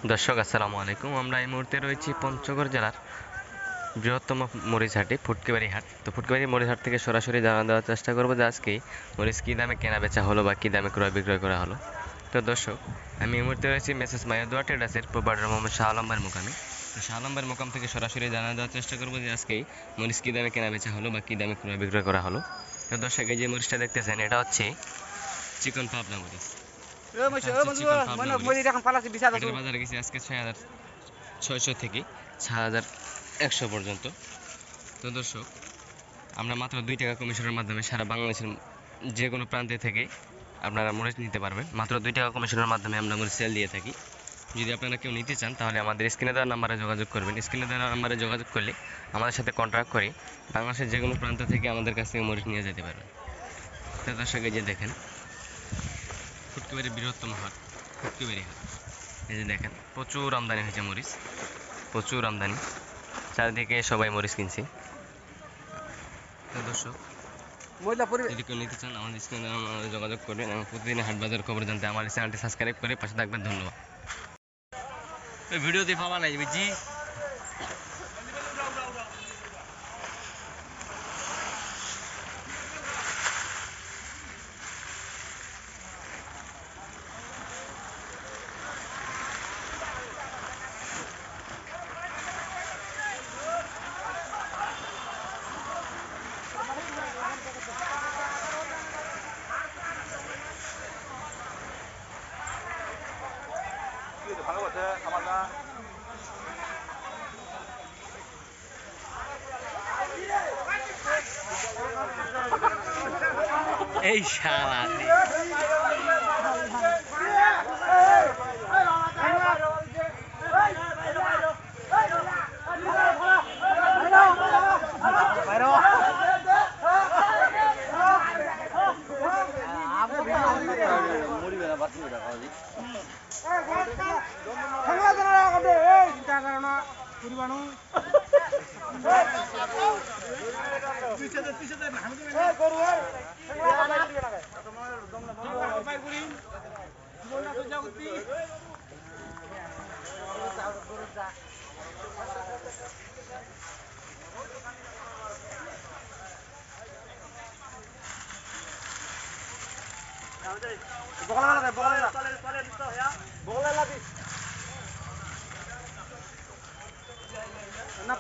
দর্শক আসসালামু আলাইকুম। আমরা এই মুহূর্তে রয়েছি পঞ্চগড় জেলার বৃহত্তম মরিচহাটি ফুটকিবাড়ি হাট। তো ফুটকিবাড়ি মরিচহাট থেকে সরাসরি জানা দেওয়ার চেষ্টা করবো যে আজকে মরিচ কী দামে কেনা বেচা হলো বা কী দামে ক্রয় বিক্রয় করা হলো। তো দর্শক, আমি এই মুহূর্তে রয়েছি মেসেস মায়াদুয়া ট্রেডার্সের প্রোপাইটার মোহাম্মদ শাহ আলম ভাইয়ের মোকামে। তো শাহ আলম ভাইয়ের মোকাম থেকে সরাসরি জানা দেওয়ার চেষ্টা করবো যে আজকে মরিচ কী দামে কেনা বেচা হলো বা কী দামে ক্রয় বিক্রয় করা হলো। তো দর্শক, এই যে মরিচটা দেখতেছেন এটা হচ্ছে চিকন পাবনা মরিচ। এটার বাজারে গেছে আজকে 6,600 থেকে 6,100 পর্যন্ত। তো দর্শক, আমরা মাত্র 2 টাকা কমিশনের মাধ্যমে সারা বাংলাদেশের যে কোনো প্রান্তে থেকে আপনারা মরিচ নিতে পারবেন। মাত্র 2 টাকা কমিশনের মাধ্যমে আমরা মরিচ সেল দিয়ে থাকি। যদি আপনারা কেউ নিতে চান তাহলে আমাদের স্ক্রিনে দেওয়া নাম্বারে যোগাযোগ করবেন। স্ক্রিনে দেওয়া নাম্বারে যোগাযোগ করলে আমাদের সাথে কন্ট্যাক্ট করে বাংলাদেশের যে কোনো প্রান্ত থেকে আমাদের কাছ থেকে মরিচ নিয়ে যেতে পারবেন। তো দর্শক, এই যে দেখেন ফুটকিবাড়ি বৃহত্তম হাট, ফুটকিবাড়ি হাট। এই যে দেখেন প্রচুর আমদানি হয়েছে মরিচ, প্রচুর আমদানি, চারিদিকে সবাই মরিচ কিনছে। তো দর্শক, যদি কেউ নিতে চান আমাদের স্ক্রিনে যোগাযোগ করবেন এবং প্রতিদিনের হাট বাজার খবর জানতে আমার চ্যানেলটি সাবস্ক্রাইব করে পাশে থাকবেন। ধন্যবাদ। ভিডিওতে পাওয়া নাই বুঝছি। এই শালা না